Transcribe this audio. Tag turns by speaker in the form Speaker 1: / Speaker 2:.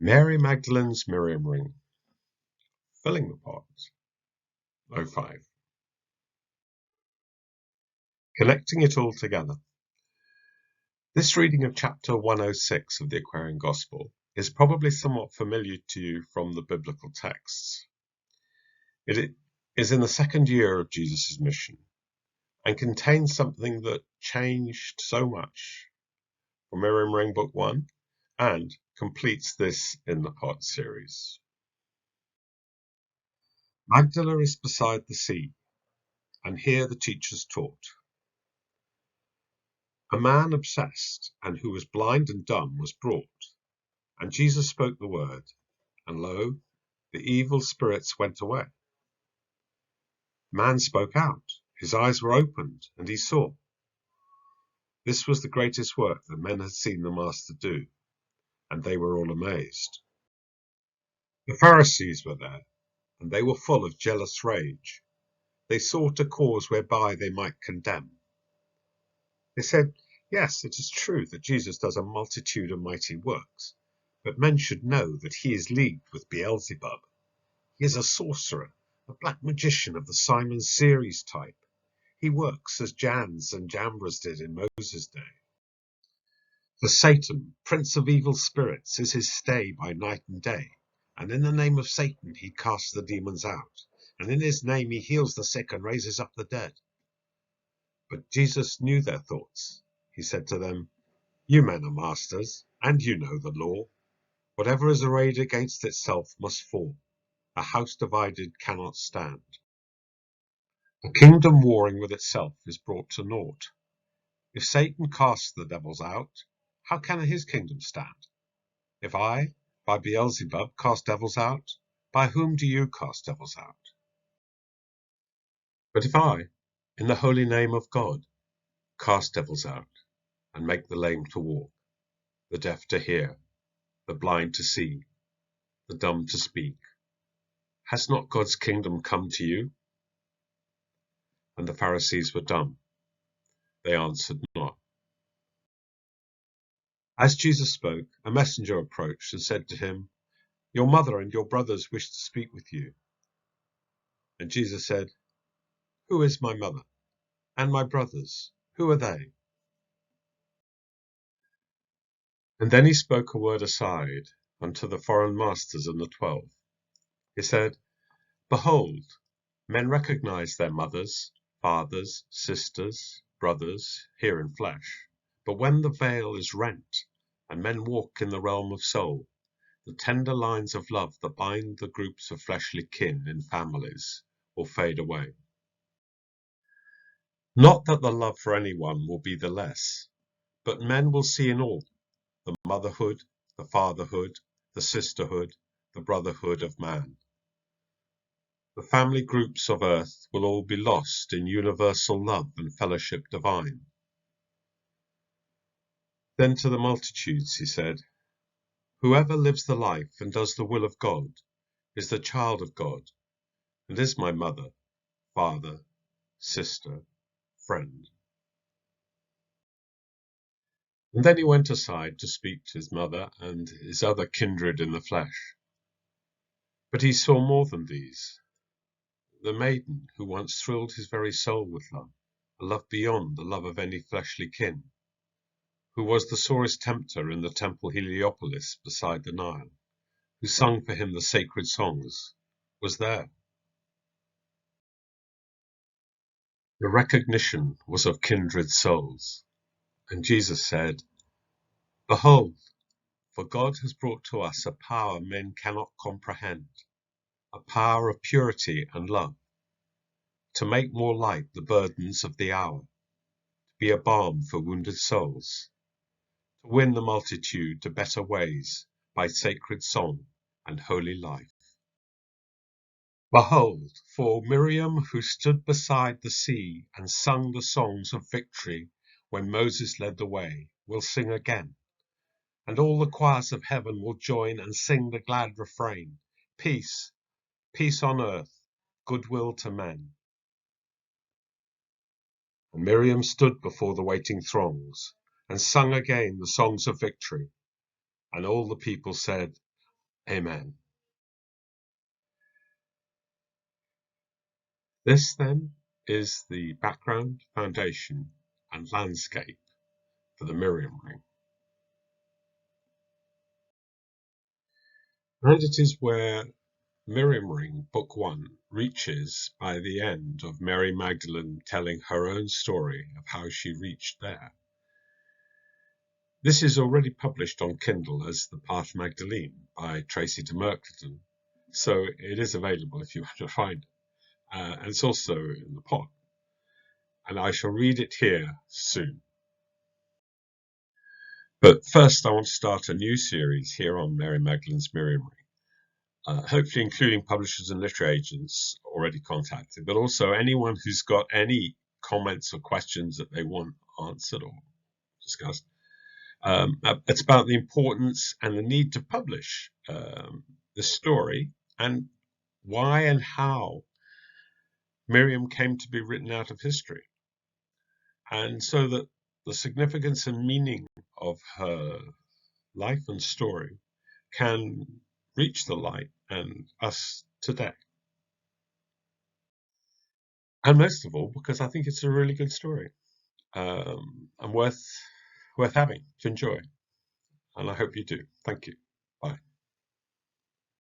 Speaker 1: Mary Magdalene's Miriam ring, filling the pot. 05. Connecting it all together. This reading of chapter 106 of the Aquarian Gospel is probably somewhat familiar to you from the biblical texts. It is in the second year of Jesus' mission and contains something that changed so much from Miriam Ring Book 1 and completes this In the Pot series. Magdala is beside the sea, and here the teachers taught. A man obsessed and who was blind and dumb was brought, and Jesus spoke the word, and lo, the evil spirits went away. Man spoke out, his eyes were opened, and he saw. This was the greatest work that men had seen the Master do, and they were all amazed. The Pharisees were there, and they were full of jealous rage. They sought a cause whereby they might condemn. They said, "Yes, it is true that Jesus does a multitude of mighty works, but men should know that he is leagued with Beelzebub. He is a sorcerer, a black magician of the Simon Series type. He works as Jannes and Jambres did in Moses' day. For Satan, prince of evil spirits, is his stay by night and day, and in the name of Satan he casts the demons out, and in his name he heals the sick and raises up the dead." But Jesus knew their thoughts. He said to them, "You men are masters, and you know the law. Whatever is arrayed against itself must fall. A house divided cannot stand. A kingdom warring with itself is brought to naught. If Satan casts the devils out, how can his kingdom stand? If I, by Beelzebub, cast devils out, by whom do you cast devils out? But if I, in the holy name of God, cast devils out, and make the lame to walk, the deaf to hear, the blind to see, the dumb to speak, has not God's kingdom come to you?" And the Pharisees were dumb. They answered not. As Jesus spoke, a messenger approached and said to him, "Your mother and your brothers wish to speak with you." And Jesus said, "Who is my mother? And my brothers, who are they?" And then he spoke a word aside unto the foreign masters and the 12. He said, "Behold, men recognize their mothers, fathers, sisters, brothers, here in flesh. But when the veil is rent, and men walk in the realm of soul, the tender lines of love that bind the groups of fleshly kin in families will fade away. Not that the love for anyone will be the less, but men will see in all the motherhood, the fatherhood, the sisterhood, the brotherhood of man. The family groups of earth will all be lost in universal love and fellowship divine." Then to the multitudes he said, "Whoever lives the life and does the will of God is the child of God, and is my mother, father, sister, friend." And then he went aside to speak to his mother and his other kindred in the flesh. But he saw more than these. The maiden who once thrilled his very soul with love, a love beyond the love of any fleshly kin, who was the sorest tempter in the temple Heliopolis beside the Nile, who sung for him the sacred songs, was there. The recognition was of kindred souls, and Jesus said, "Behold, for God has brought to us a power men cannot comprehend, a power of purity and love, to make more light the burdens of the hour, to be a balm for wounded souls, to win the multitude to better ways by sacred song and holy life. Behold, for Miriam, who stood beside the sea and sung the songs of victory when Moses led the way, will sing again, and all the choirs of heaven will join and sing the glad refrain, Peace, peace on earth, goodwill to men." And Miriam stood before the waiting throngs and sung again the songs of victory, and all the people said, Amen. This then is the background, foundation, and landscape for the Miriam Ring. And it is where Miriam Ring Book 1 reaches by the end of Mary Magdalene telling her own story of how she reached there. This is already published on Kindle as The Path Magdalene by Tracy de Merkelton, so it is available if you want to find it. And it's also in the pot. And I shall read it here soon. But first, I want to start a new series here on Mary Magdalene's Miriam Ring, hopefully including publishers and literary agents already contacted, but also anyone who's got any comments or questions that they want answered or discussed. It's about the importance and the need to publish the story and why and how Miriam came to be written out of history. And so that the significance and meaning of her life and story can reach the light and us today. And most of all, because I think it's a really good story and worth having to enjoy. And I hope you do. Thank you. Bye.